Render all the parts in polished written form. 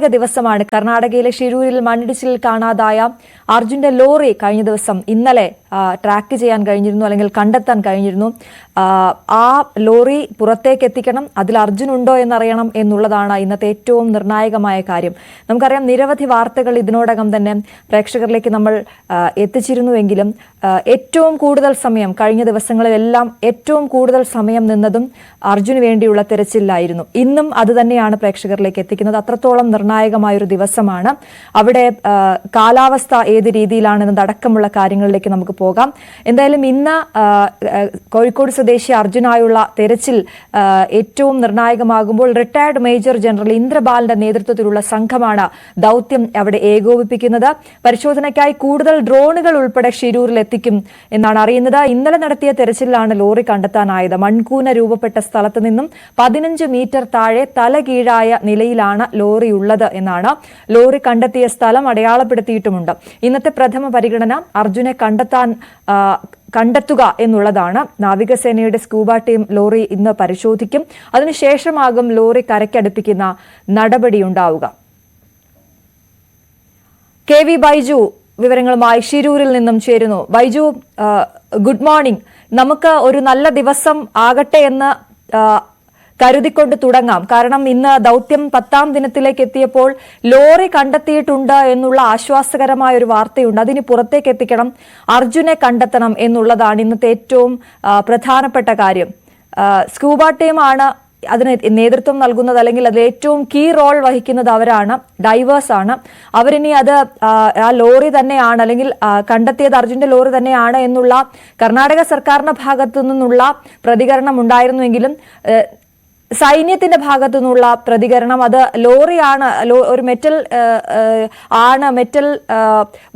ദിവസമാണ് കർണാടകയിലെ ഷിരൂരിൽ മണ്ണിടിച്ചിലിൽ കാണാതായ അർജുന്റെ ലോറി കഴിഞ്ഞ ദിവസം ഇന്നലെ ട്രാക്ക് ചെയ്യാൻ കഴിഞ്ഞിരുന്നു, അല്ലെങ്കിൽ കണ്ടെത്താൻ കഴിഞ്ഞിരുന്നു. ആ ലോറി പുറത്തേക്ക് എത്തിക്കണം, അതിൽ അർജുൻ ഉണ്ടോ എന്നറിയണം എന്നുള്ളതാണ് ഇന്നത്തെ ഏറ്റവും നിർണായകമായ കാര്യം. നമുക്കറിയാം, നിരവധി വാർത്തകൾ ഇതിനോടകം തന്നെ പ്രേക്ഷകരിലേക്ക് നമ്മൾ എത്തിച്ചിരുന്നുവെങ്കിലും ഏറ്റവും കൂടുതൽ സമയം കഴിഞ്ഞ ദിവസങ്ങളിലെല്ലാം ഏറ്റവും കൂടുതൽ സമയം നിന്നതും അർജുന് വേണ്ടിയുള്ള തെരച്ചിലായിരുന്നു. ഇന്നും അത് തന്നെയാണ് പ്രേക്ഷകരിലേക്ക് എത്തിക്കുന്നത്. അത്രത്തോളം നിർണായകമായൊരു ദിവസമാണ്. അവിടെ കാലാവസ്ഥ ഏത് രീതിയിലാണെന്നതടക്കമുള്ള കാര്യങ്ങളിലേക്ക് നമുക്ക് പോകാം. എന്തായാലും ഇന്ന് കോഴിക്കോട് സ്വദേശി അർജുനായുള്ള തെരച്ചിൽ ഏറ്റവും നിർണായകമാകുമ്പോൾ റിട്ടയർഡ് മേജർ ജനറൽ ഇന്ദ്രബാലിന്റെ നേതൃത്വത്തിലുള്ള സംഘമാണ് ദൌത്യം അവിടെ ഏകോപിപ്പിക്കുന്നത്. പരിശോധനയ്ക്കായി കൂടുതൽ ഡ്രോണുകൾ ഉൾപ്പെടെ ഷിരൂരിൽ എത്തിക്കും എന്നാണ് അറിയുന്നത്. ഇന്നലെ നടത്തിയ തെരച്ചിലാണ് ലോറി കണ്ടെത്താനായത്. മൺകൂന രൂപപ്പെട്ട സ്ഥലത്ത് നിന്നും 15 മീറ്റർ താഴെ തലകീഴായ നിലയിലാണ് ലോറി ഉള്ളത് എന്നാണ്. ലോറി കണ്ടെത്തിയ സ്ഥലം അടയാളപ്പെടുത്തിയിട്ടുമുണ്ട്. ഇന്നത്തെ പ്രഥമ പരിഗണന അർജുനെ കണ്ടെത്തുക എന്നുള്ളതാണ്. നാവികസേനയുടെ സ്കൂബ ടീം ലോറി ഇന്ന് പരിശോധിക്കും. അതിനുശേഷമാകും ലോറി കരയ്ക്കടുപ്പിക്കുന്ന നടപടിയുണ്ടാവുക. KV ബൈജു വിവരങ്ങളുമായി ഷിരൂരിൽ നിന്നും ചേരുന്നു. Baiju, good morning. നമുക്ക് ഒരു നല്ല ദിവസം ആകട്ടെ എന്ന് കരുതിക്കൊണ്ട് തുടങ്ങാം. കാരണം ഇന്ന് ദൌത്യം 10ാം ദിനത്തിലേക്ക് എത്തിയപ്പോൾ ലോറി കണ്ടെത്തിയിട്ടുണ്ട് എന്നുള്ള ആശ്വാസകരമായ ഒരു വാർത്തയുണ്ട്. അതിന് പുറത്തേക്ക് എത്തിക്കണം, അർജുനെ കണ്ടെത്തണം എന്നുള്ളതാണ് ഇന്നത്തെ ഏറ്റവും പ്രധാനപ്പെട്ട കാര്യം. സ്കൂബ ടീമാണ് അതിന് നേതൃത്വം നൽകുന്നത്, അല്ലെങ്കിൽ അതിൽ ഏറ്റവും കീ റോൾ വഹിക്കുന്നത് അവരാണ്, ഡൈവേഴ്സ് ആണ്. അവരിനി അത് ആ ലോറി തന്നെയാണ്, അല്ലെങ്കിൽ കണ്ടെത്തിയത് അർജുന്റെ ലോറി തന്നെയാണ് എന്നുള്ള കർണാടക സർക്കാരിന്റെ ഭാഗത്തു നിന്നുള്ള പ്രതികരണം ഉണ്ടായിരുന്നുവെങ്കിലും സൈന്യത്തിന്റെ ഭാഗത്തു നിന്നുള്ള പ്രതികരണം അത് ലോറിയാണ്, ഒരു മെറ്റൽ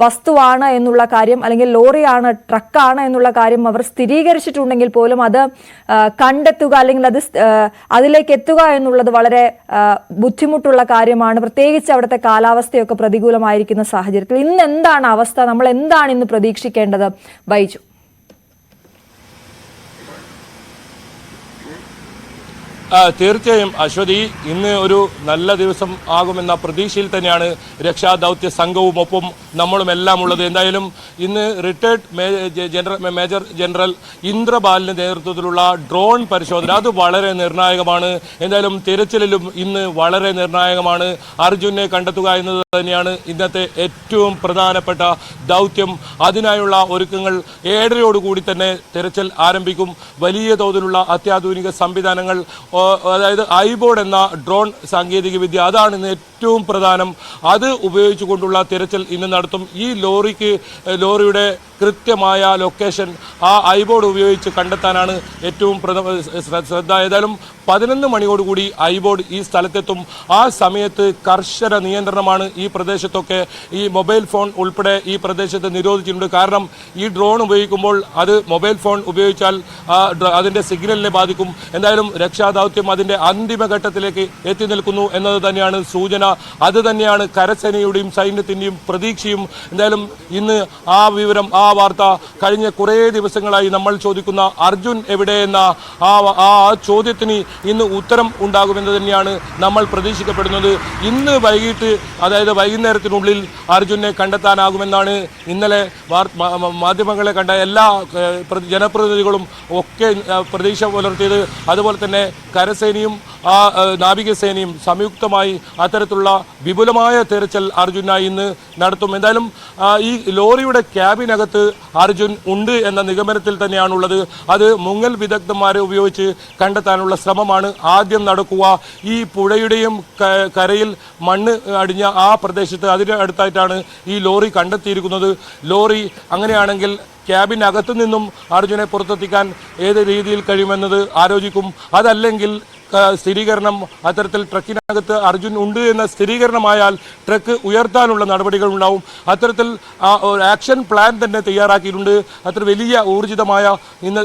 വസ്തുവാണ് എന്നുള്ള കാര്യം, അല്ലെങ്കിൽ ലോറിയാണ്, ട്രക്കാണ് എന്നുള്ള കാര്യം അവർ സ്ഥിരീകരിച്ചിട്ടുണ്ടെങ്കിൽ പോലും അത് കണ്ടെത്തുക, അല്ലെങ്കിൽ അതിലേക്ക് എത്തുക എന്നുള്ളത് വളരെ ബുദ്ധിമുട്ടുള്ള കാര്യമാണ്. പ്രത്യേകിച്ച് അവിടുത്തെ കാലാവസ്ഥയൊക്കെ പ്രതികൂലമായിരിക്കുന്ന സാഹചര്യത്തിൽ ഇന്ന് എന്താണ് അവസ്ഥ, നമ്മൾ എന്താണ് ഇന്ന് പ്രതീക്ഷിക്കേണ്ടത് ബൈജു? തീർച്ചയായും അശ്വതി, ഇന്ന് ഒരു നല്ല ദിവസം ആകുമെന്ന പ്രതീക്ഷയിൽ തന്നെയാണ് രക്ഷാദൗത്യ സംഘവും ഒപ്പം നമ്മളും എല്ലാം ഉള്ളത്. എന്തായാലും ഇന്ന് റിട്ടയർഡ് മേജർ ജനറൽ ഇന്ദ്രബാലിന്റെ നേതൃത്വത്തിലുള്ള ഡ്രോൺ പരിശോധന അത് വളരെ നിർണായകമാണ്. എന്തായാലും തിരച്ചിലിലും ഇന്ന് വളരെ നിർണായകമാണ്. അർജുനെ കണ്ടെത്തുക എന്നത് തന്നെയാണ് ഇന്നത്തെ ഏറ്റവും പ്രധാനപ്പെട്ട ദൗത്യം. അതിനായുള്ള ഒരുക്കങ്ങൾ 7:30 തന്നെ തിരച്ചിൽ ആരംഭിക്കും. വലിയ തോതിലുള്ള അത്യാധുനിക സംവിധാനങ്ങൾ, അതായത് ഐബോർഡ് എന്ന ഡ്രോൺ സാങ്കേതിക വിദ്യ, അതാണ് ഇന്ന് ഏറ്റവും പ്രധാനം. അത് ഉപയോഗിച്ചുകൊണ്ടുള്ള തിരച്ചിൽ ഇന്ന് നടത്തും. ഈ ലോറിയുടെ കൃത്യമായ ലൊക്കേഷൻ ആ ഐബോർഡ് ഉപയോഗിച്ച് കണ്ടെത്താനാണ് ഏറ്റവും ശ്രദ്ധ. ഏതായാലും 11 മണിയോടുകൂടി ഐബോർഡ് ഈ സ്ഥലത്തെത്തും. ആ സമയത്ത് കർശന നിയന്ത്രണമാണ് ഈ പ്രദേശത്തൊക്കെ. ഈ മൊബൈൽ ഫോൺ ഉൾപ്പെടെ ഈ പ്രദേശത്ത് നിരോധിച്ചിട്ടുണ്ട്. കാരണം ഈ ഡ്രോൺ ഉപയോഗിക്കുമ്പോൾ അത് മൊബൈൽ ഫോൺ ഉപയോഗിച്ചാൽ അതിൻ്റെ സിഗ്നലിനെ ബാധിക്കും. എന്തായാലും രക്ഷാദൗത്യം അതിൻ്റെ അന്തിമഘട്ടത്തിലേക്ക് എത്തി നിൽക്കുന്നു എന്നത് തന്നെയാണ് സൂചന. അത് തന്നെയാണ് കരസേനയുടെയും സൈന്യത്തിൻ്റെയും പ്രതീക്ഷയും. എന്തായാലും ഇന്ന് ആ വിവരം, ആ വാർത്ത, കഴിഞ്ഞ കുറേ ദിവസങ്ങളായി നമ്മൾ ചോദിക്കുന്ന അർജുൻ എവിടെയെന്ന ആ ചോദ്യത്തിന് ഇന്ന് ഉത്തരം ഉണ്ടാകുമെന്ന് തന്നെയാണ് നമ്മൾ പ്രതീക്ഷിക്കപ്പെടുന്നത്. ഇന്ന് വൈകിട്ട്, അതായത് വൈകുന്നേരത്തിനുള്ളിൽ അർജുനെ കണ്ടെത്താനാകുമെന്നാണ് ഇന്നലെ മാധ്യമങ്ങളെ കണ്ട എല്ലാ ജനപ്രതിനിധികളും ഒക്കെ പ്രതീക്ഷ പുലർത്തിയത്. അതുപോലെ തന്നെ കരസേനയും നാവികസേനയും സംയുക്തമായി അത്തരത്തിലുള്ള വിപുലമായ തെരച്ചിൽ അർജുനായി ഇന്ന് നടത്തും. എന്തായാലും ഈ ലോറിയുടെ ക്യാബിനകത്ത് അർജുൻ ഉണ്ട് എന്ന നിഗമനത്തിൽ തന്നെയാണുള്ളത്. അത് മുങ്ങൽ വിദഗ്ധന്മാരെ ഉപയോഗിച്ച് കണ്ടെത്താനുള്ള ശ്രമമാണ് ആദ്യം നടക്കുക. ഈ പുഴയുടെയും കരയിൽ മണ്ണ് അടിഞ്ഞ ആ പ്രദേശത്ത് അതിന് അടുത്തായിട്ടാണ് ഈ ലോറി കണ്ടെത്തിയിരിക്കുന്നത്. ലോറി അങ്ങനെയാണെങ്കിൽ ക്യാബിനകത്തു നിന്നും അർജുനെ പുറത്തെത്തിക്കാൻ ഏത് രീതിയിൽ കഴിയുമെന്നത് ആലോചിക്കും. അതല്ലെങ്കിൽ സ്ഥിരീകരണം, അത്തരത്തിൽ ട്രക്കിനകത്ത് അർജുൻ ഉണ്ട് എന്ന സ്ഥിരീകരണമായാൽ ട്രക്ക് ഉയർത്താനുള്ള നടപടികൾ ഉണ്ടാവും. അത്തരത്തിൽ ഒരു ആക്ഷൻ പ്ലാൻ തന്നെ തയ്യാറാക്കിയിട്ടുണ്ട്. അത്ര വലിയ ഊർജിതമായ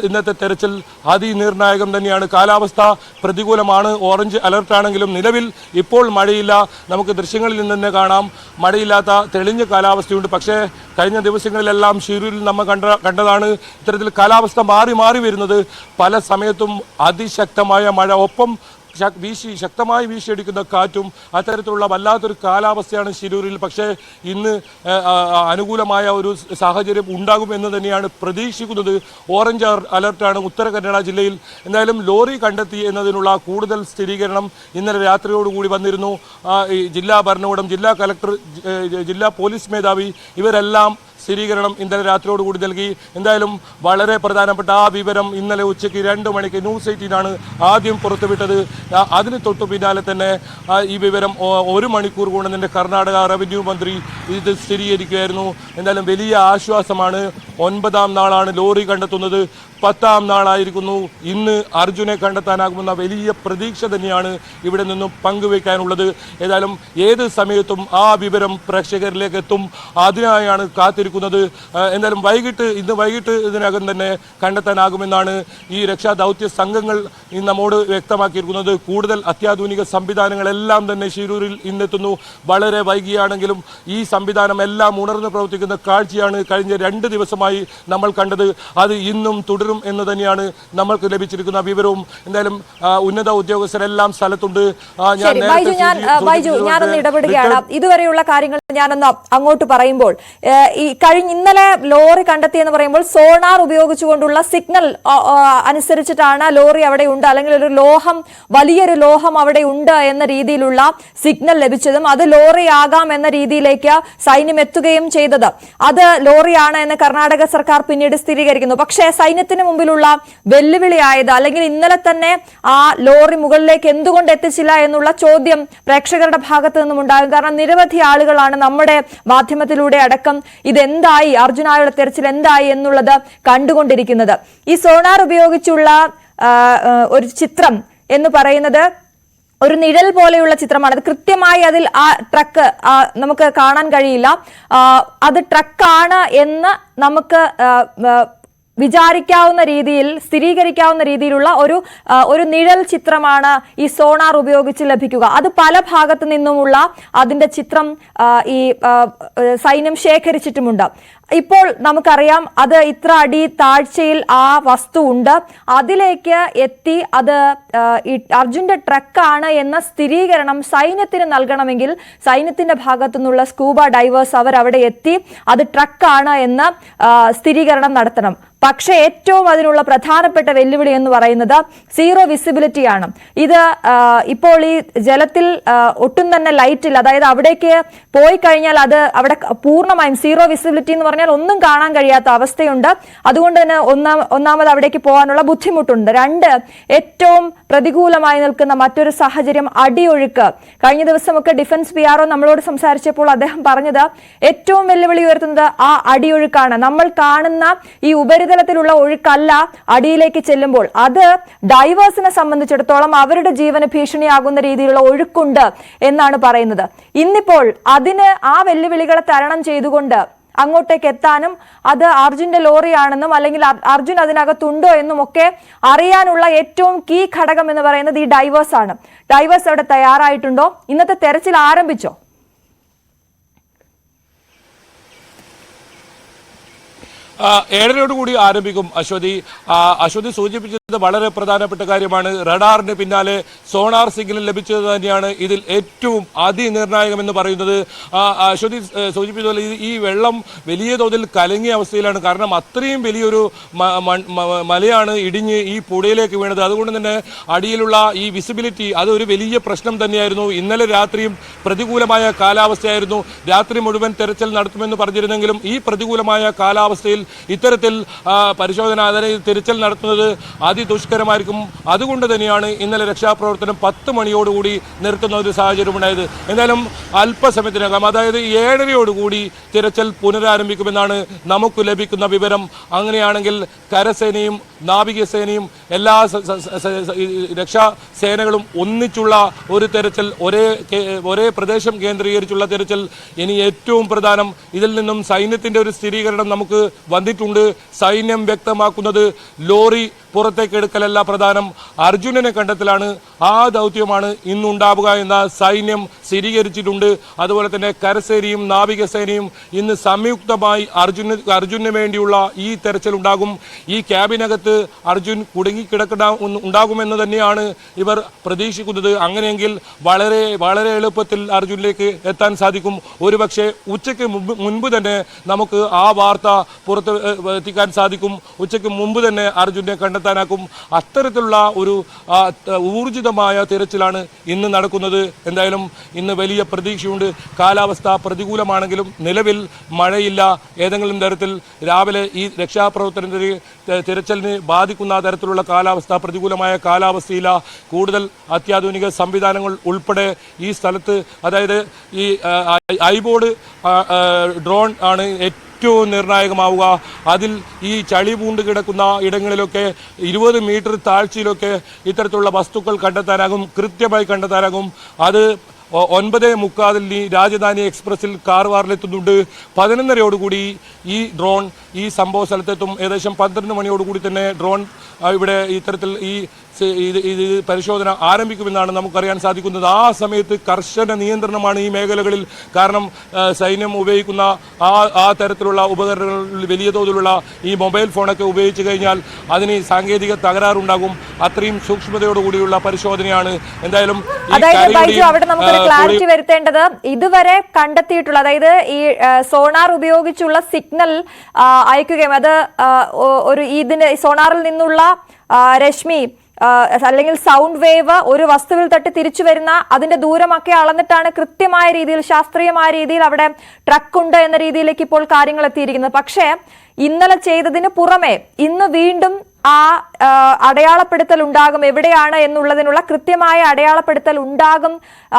ഇന്നത്തെ തെരച്ചിൽ അതിനിർണായകം തന്നെയാണ്. കാലാവസ്ഥ പ്രതികൂലമാണ്. ഓറഞ്ച് അലർട്ടാണെങ്കിലും നിലവിൽ ഇപ്പോൾ മഴയില്ല. നമുക്ക് ദൃശ്യങ്ങളിൽ നിന്ന് തന്നെ കാണാം, മഴയില്ലാത്ത തെളിഞ്ഞ കാലാവസ്ഥയുണ്ട്. പക്ഷേ കഴിഞ്ഞ ദിവസങ്ങളിലെല്ലാം ഷിരൂരിൽ നമ്മൾ കണ്ടതാണ് ഇത്തരത്തിൽ കാലാവസ്ഥ മാറി മാറി വരുന്നത്. പല സമയത്തും അതിശക്തമായ മഴ, ഒപ്പം ശക്തമായി വീശിയടിക്കുന്ന കാറ്റും അത്തരത്തിലുള്ള വല്ലാത്തൊരു കാലാവസ്ഥയാണ് ശിരൂരിൽ. പക്ഷേ ഇന്ന് അനുകൂലമായ ഒരു സാഹചര്യം ഉണ്ടാകുമെന്ന് തന്നെയാണ് പ്രതീക്ഷിക്കുന്നത്. ഓറഞ്ച് അലർട്ടാണ് ഉത്തര കന്നഡ ജില്ലയിൽ. എന്തായാലും ലോറി കണ്ടെത്തി എന്നതിനുള്ള കൂടുതൽ സ്ഥിരീകരണം ഇന്നലെ രാത്രിയോടുകൂടി വന്നിരുന്നു. ജില്ലാ ഭരണകൂടം, ജില്ലാ കലക്ടർ, ജില്ലാ പോലീസ് മേധാവി ഇവരെല്ലാം സ്ഥിരീകരണം ഇന്നലെ രാത്രിയോടുകൂടി നൽകി. എന്തായാലും വളരെ പ്രധാനപ്പെട്ട ആ വിവരം ഇന്നലെ ഉച്ചയ്ക്ക് 2 മണിക്ക് ന്യൂസ് 18 ആദ്യം പുറത്തുവിട്ടത്. അതിന് തൊട്ടു പിന്നാലെ തന്നെ ഈ വിവരം 1 മണിക്കൂർ കൊണ്ട് തന്നെ കർണാടക റവന്യൂ മന്ത്രി ഇത് സ്ഥിരീകരിക്കുകയായിരുന്നു. എന്തായാലും വലിയ ആശ്വാസമാണ്. 9ാം നാളാണ് ലോറി കണ്ടെത്തുന്നത്. 10ാം നാളായിരിക്കുന്നു ഇന്ന് അർജുനെ കണ്ടെത്താനാകുമെന്ന വലിയ പ്രതീക്ഷ തന്നെയാണ് ഇവിടെ നിന്നും പങ്കുവയ്ക്കാനുള്ളത്. ഏതായാലും ഏത് സമയത്തും ആ വിവരം പ്രേക്ഷകരിലേക്ക് എത്തും. അതിനായാണ് കാത്തിരിക്കുന്നത്. എന്തായാലും ഇന്ന് വൈകിട്ട് ഇതിനകം തന്നെ കണ്ടെത്താനാകുമെന്നാണ് ഈ രക്ഷാദൗത്യ സംഘങ്ങൾ നമ്മോട് വ്യക്തമാക്കിയിരിക്കുന്നത്. കൂടുതൽ അത്യാധുനിക സംവിധാനങ്ങളെല്ലാം തന്നെ ശിരൂരിൽ ഇന്നെത്തുന്നു. വളരെ വൈകിയാണെങ്കിലും ഈ സംവിധാനം എല്ലാം ഉണർന്ന് പ്രവർത്തിക്കുന്ന കാഴ്ചയാണ് കഴിഞ്ഞ 2 ദിവസമായി നമ്മൾ കണ്ടത്. അത് ഇന്നും തുടരും എന്ന് തന്നെയാണ് നമ്മൾക്ക് ലഭിച്ചിരിക്കുന്ന വിവരവും. എന്തായാലും ഉന്നത ഉദ്യോഗസ്ഥരെല്ലാം സ്ഥലത്തുണ്ട്. ഞാനൊന്ന് ഇടപെടുകയാണ്. ഇതുവരെയുള്ള കാര്യങ്ങൾ ഞാനൊന്ന് അങ്ങോട്ട് പറയുമ്പോൾ ഇന്നലെ ലോറി കണ്ടെത്തിയെന്ന് പറയുമ്പോൾ സോണാർ ഉപയോഗിച്ചുകൊണ്ടുള്ള സിഗ്നൽ അനുസരിച്ചിട്ടാണ് ലോറി അവിടെ ഉണ്ട്, അല്ലെങ്കിൽ ഒരു വലിയൊരു ലോഹം അവിടെ ഉണ്ട് എന്ന രീതിയിലുള്ള സിഗ്നൽ ലഭിച്ചതും അത് ലോറി ആകാം എന്ന രീതിയിലേക്ക് സൈന്യം എത്തുകയും ചെയ്തത്. അത് ലോറിയാണ് എന്ന് കർണാടക സർക്കാർ പിന്നീട് സ്ഥിരീകരിക്കുന്നു. പക്ഷേ സൈന്യത്തിന് മുമ്പിലുള്ള വെല്ലുവിളിയായത്, അല്ലെങ്കിൽ ഇന്നലെ തന്നെ ആ ലോറി മുകളിലേക്ക് എന്തുകൊണ്ട് എത്തിച്ചില്ല എന്നുള്ള ചോദ്യം പ്രേക്ഷകരുടെ ഭാഗത്തു നിന്നും ഉണ്ടാകും. കാരണം നിരവധി ആളുകളാണ് നമ്മുടെ മാധ്യമത്തിലൂടെ അടക്കം ഇതെന്തായി, അർജുനായുള്ള തെരച്ചിൽ എന്തായി എന്നുള്ളത് കണ്ടുകൊണ്ടിരിക്കുന്നത്. ഈ സോണാർ ഉപയോഗിച്ചുള്ള ഒരു ചിത്രം എന്ന് പറയുന്നത് ഒരു നിഴൽ പോലെയുള്ള ചിത്രമാണ്. അത് കൃത്യമായി അതിൽ ആ ട്രക്ക് നമുക്ക് കാണാൻ കഴിയില്ല. അത് ട്രക്കാണ് എന്ന് നമുക്ക് വിചാരിക്കാവുന്ന രീതിയിൽ, സ്ഥിരീകരിക്കാവുന്ന രീതിയിലുള്ള ഒരു നിഴൽ ചിത്രമാണ് ഈ സോണാർ ഉപയോഗിച്ച് ലഭിക്കുക. അത് പല ഭാഗത്തു നിന്നുമുള്ള അതിന്റെ ചിത്രം ഈ സൈന്യം ശേഖരിച്ചിട്ടുമുണ്ട്. ഇപ്പോൾ നമുക്കറിയാം അത് ഇത്ര അടി താഴ്ചയിൽ ആ വസ്തു ഉണ്ട്. അതിലേക്ക് എത്തി അത് അർജുന്റെ ട്രക്കാണ് എന്ന സ്ഥിരീകരണം സൈന്യത്തിന് നൽകണമെങ്കിൽ സൈന്യത്തിന്റെ ഭാഗത്തു നിന്നുള്ള സ്കൂബ ഡൈവേഴ്സ് അവരവിടെ എത്തി അത് ട്രക്കാണ് എന്ന സ്ഥിരീകരണം നടത്തണം. പക്ഷേ ഏറ്റവും അതിനുള്ള പ്രധാനപ്പെട്ട വെല്ലുവിളി എന്ന് പറയുന്നത് സീറോ വിസിബിലിറ്റി ആണ്. ഇത് ഇപ്പോൾ ഈ ജലത്തിൽ ഒട്ടും തന്നെ ലൈറ്റ് ഇല്ല. അതായത് അവിടേക്ക് പോയി കഴിഞ്ഞാൽ അത് അവിടെ പൂർണ്ണമായും സീറോ വിസിബിലിറ്റി എന്ന് പറഞ്ഞാൽ ഒന്നും കാണാൻ കഴിയാത്ത അവസ്ഥയുണ്ട്. അതുകൊണ്ട് തന്നെ ഒന്നാമത് അവിടേക്ക് പോകാനുള്ള ബുദ്ധിമുട്ടുണ്ട്. 2, ഏറ്റവും പ്രതികൂലമായി നിൽക്കുന്ന മറ്റൊരു സാഹചര്യം അടിയൊഴുക്ക്. കഴിഞ്ഞ ദിവസമൊക്കെ ഡിഫൻസ് PRO നമ്മളോട് സംസാരിച്ചപ്പോൾ അദ്ദേഹം പറഞ്ഞത് ഏറ്റവും വെല്ലുവിളി ഉയർത്തുന്നത് ആ അടിയൊഴുക്കാണ്. നമ്മൾ കാണുന്ന ഈ ഉപരിതലത്തിലുള്ള ഒഴുക്കല്ല അടിയിലേക്ക് ചെല്ലുമ്പോൾ. അത് ഡൈവേഴ്സിനെ സംബന്ധിച്ചിടത്തോളം അവരുടെ ജീവന് ഭീഷണിയാകുന്ന രീതിയിലുള്ള ഒഴുക്കുണ്ട് എന്നാണ് പറയുന്നത്. ഇന്നിപ്പോൾ അതിന് ആ വെല്ലുവിളികളെ തരണം ചെയ്തുകൊണ്ട് അങ്ങോട്ടേക്ക് എത്താനും അത് അർജുന്റെ ലോറിയാണെന്നും അല്ലെങ്കിൽ അർജുൻ അതിനകത്തുണ്ടോ എന്നും ഒക്കെ അറിയാനുള്ള ഏറ്റവും കീ ഘടകം എന്ന് പറയുന്നത് ഈ ഡൈവേഴ്സ് ആണ്. ഡൈവേഴ്സ് അവിടെ തയ്യാറായിട്ടുണ്ടോ? ഇന്നത്തെ തെരച്ചിൽ ആരംഭിച്ചോ? ഏഴരയോടുകൂടി ആരംഭിക്കും. അശ്വതി സൂചിപ്പിച്ചത് വളരെ പ്രധാനപ്പെട്ട കാര്യമാണ്. റഡാറിന് പിന്നാലെ സോണാർ സിഗ്നൽ ലഭിച്ചത് തന്നെയാണ് ഇതിൽ ഏറ്റവും അതിനിർണായകമെന്ന് പറയുന്നത്. അശ്വതി സൂചിപ്പിച്ചതുപോലെ ഈ വെള്ളം വലിയ തോതിൽ കലങ്ങിയ അവസ്ഥയിലാണ്. കാരണം അത്രയും വലിയൊരു മലയാണ് ഇടിഞ്ഞ് ഈ പുഴയിലേക്ക് വീണത്. അതുകൊണ്ട് തന്നെ അടിയിലുള്ള ഈ വിസിബിലിറ്റി അതൊരു വലിയ പ്രശ്നം തന്നെയായിരുന്നു. ഇന്നലെ രാത്രിയും പ്രതികൂലമായ കാലാവസ്ഥയായിരുന്നു. രാത്രി മുഴുവൻ തെരച്ചിൽ നടത്തുമെന്ന് പറഞ്ഞിരുന്നെങ്കിലും ഈ പ്രതികൂലമായ കാലാവസ്ഥയിൽ ഇത്തരത്തിൽ പരിശോധന, അതായത് തിരച്ചിൽ നടത്തുന്നത് അതിദുഷ്കരമായിരിക്കും. അതുകൊണ്ട് തന്നെയാണ് ഇന്നലെ രക്ഷാപ്രവർത്തനം 10 മണിയോടുകൂടി നിർത്തുന്ന ഒരു സാഹചര്യം ഉണ്ടായത്. എന്തായാലും അല്പസമയത്തിനകം, അതായത് 7:30യോടുകൂടി തിരച്ചിൽ പുനരാരംഭിക്കുമെന്നാണ് നമുക്ക് ലഭിക്കുന്ന വിവരം. അങ്ങനെയാണെങ്കിൽ കരസേനയും നാവികസേനയും എല്ലാ രക്ഷാസേനകളും ഒന്നിച്ചുള്ള ഒരു തെരച്ചിൽ, ഒരേ പ്രദേശം കേന്ദ്രീകരിച്ചുള്ള തെരച്ചിൽ. ഇനി ഏറ്റവും പ്രധാനം, ഇതിൽ നിന്നും സൈന്യത്തിന്റെ ഒരു സ്ഥിരീകരണം നമുക്ക് വന്നിട്ടുണ്ട്. സൈന്യം വ്യക്തമാക്കുന്നത് ലോറി പുറത്തേക്ക് എടുക്കലല്ല പ്രധാനം, അർജുനനെ കണ്ടെത്തലാണ്. ആ ദൗത്യമാണ് ഇന്നുണ്ടാവുക എന്ന സൈന്യം സ്ഥിരീകരിച്ചിട്ടുണ്ട്. അതുപോലെ തന്നെ കരസേനയും നാവികസേനയും ഇന്ന് സംയുക്തമായി അർജുനു വേണ്ടിയുള്ള ഈ തെരച്ചിലുണ്ടാകും. ഈ ക്യാബിനകത്ത് അർജുൻ ഉണ്ടാകുമെന്ന് തന്നെയാണ് ഇവർ പ്രതീക്ഷിക്കുന്നത്. അങ്ങനെയെങ്കിൽ വളരെ വളരെ എളുപ്പത്തിൽ അർജുനിലേക്ക് എത്താൻ സാധിക്കും. ഒരുപക്ഷെ ഉച്ചയ്ക്ക് മുൻപ് തന്നെ നമുക്ക് ആ വാർത്ത പുറത്ത് എത്തിക്കാൻ സാധിക്കും. ഉച്ചയ്ക്ക് മുമ്പ് തന്നെ അർജുനെ കണ്ടെത്താനാക്കും. അത്തരത്തിലുള്ള ഒരു ഊർജിതമായ തിരച്ചിലാണ് ഇന്ന് നടക്കുന്നത്. എന്തായാലും ഇന്ന് വലിയ പ്രതീക്ഷയുണ്ട്. കാലാവസ്ഥ പ്രതികൂലമാണെങ്കിലും നിലവിൽ മഴയില്ല. ഏതെങ്കിലും തരത്തിൽ രാവിലെ ഈ രക്ഷാപ്രവർത്തനത്തിന് തിരച്ചിലിന് ബാധിക്കുന്ന തരത്തിലുള്ള കാലാവസ്ഥ, പ്രതികൂലമായ കാലാവസ്ഥയില്ല. കൂടുതൽ അത്യാധുനിക സംവിധാനങ്ങൾ ഉൾപ്പെടെ ഈ സ്ഥലത്ത്, അതായത് ഈ ഐബോർഡ് ഡ്രോൺ ആണ് ഏറ്റവും നിർണായകമാവുക. അതിൽ ഈ ചളി പൂണ്ട് കിടക്കുന്ന ഇടങ്ങളിലൊക്കെ 20 മീറ്റർ താഴ്ചയിലൊക്കെ ഇത്തരത്തിലുള്ള വസ്തുക്കൾ കണ്ടെത്താനാകും, കൃത്യമായി കണ്ടെത്താനാകും. അത് 9:45 രാജധാനി എക്സ്പ്രസിൽ കാർവാറിലെത്തുന്നുണ്ട്. 11:30 ഈ ഡ്രോൺ ഈ സംഭവ സ്ഥലത്തെത്തും. ഏകദേശം 12 മണിയോടുകൂടി തന്നെ ഡ്രോൺ ഇവിടെ ഇത്തരത്തിൽ ഇത് പരിശോധന ആരംഭിക്കുമെന്നാണ് നമുക്കറിയാൻ സാധിക്കുന്നത്. ആ സമയത്ത് കർശന നിയന്ത്രണമാണ് ഈ മേഖലകളിൽ. കാരണം സൈന്യം ഉപയോഗിക്കുന്ന ആ തരത്തിലുള്ള ഉപകരണങ്ങളിൽ വലിയ തോതിലുള്ള ഈ മൊബൈൽ ഫോണൊക്കെ ഉപയോഗിച്ച് കഴിഞ്ഞാൽ അതിന് സാങ്കേതിക തകരാറുണ്ടാകും. അത്രയും സൂക്ഷ്മതയോടുകൂടിയുള്ള പരിശോധനയാണ്. എന്തായാലും ക്ലാരിറ്റി വരുത്തേണ്ടത് ഇതുവരെ കണ്ടെത്തിയിട്ടുള്ള, അതായത് ഈ സോണാർ ഉപയോഗിച്ചുള്ള സിഗ്നൽ അയക്കുകയും അത് ഒരു ഇതിന് സോണാറിൽ നിന്നുള്ള രശ്മി അല്ലെങ്കിൽ സൗണ്ട് വേവ് ഒരു വസ്തുവിൽ തട്ടി തിരിച്ചു വരുന്ന അതിന്റെ ദൂരമൊക്കെ അളന്നിട്ടാണ് കൃത്യമായ രീതിയിൽ, ശാസ്ത്രീയമായ രീതിയിൽ അവിടെ ട്രക്ക് ഉണ്ട് എന്ന രീതിയിലേക്ക് ഇപ്പോൾ കാര്യങ്ങൾ എത്തിയിരിക്കുന്നത്. പക്ഷേ ഇന്നലെ ചെയ്തതിന് പുറമെ ഇന്ന് വീണ്ടും ആ അടയാളപ്പെടുത്തൽ ഉണ്ടാകും, എവിടെയാണ് എന്നുള്ളതിനുള്ള കൃത്യമായ അടയാളപ്പെടുത്തൽ ഉണ്ടാകും.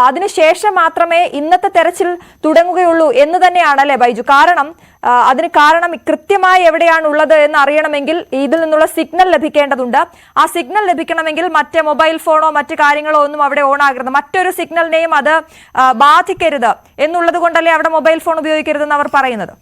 അതിനുശേഷം മാത്രമേ ഇന്നത്തെ തെരച്ചിൽ തുടങ്ങുകയുള്ളൂ എന്ന് തന്നെയാണ് അല്ലെ ബൈജു? അതിന് കാരണം കൃത്യമായി എവിടെയാണ് ഉള്ളത് എന്ന് അറിയണമെങ്കിൽ ഇതിൽ നിന്നുള്ള സിഗ്നൽ ലഭിക്കേണ്ടതുണ്ട്. ആ സിഗ്നൽ ലഭിക്കണമെങ്കിൽ മറ്റേ മൊബൈൽ ഫോണോ മറ്റു കാര്യങ്ങളോ ഒന്നും അവിടെ ഓൺ ആകരുത്, മറ്റൊരു സിഗ്നലിനെയും അത് ബാധിക്കരുത് എന്നുള്ളത് കൊണ്ടല്ലേ അവിടെ മൊബൈൽ ഫോൺ ഉപയോഗിക്കരുതെന്ന് അവർ പറയുന്നത്.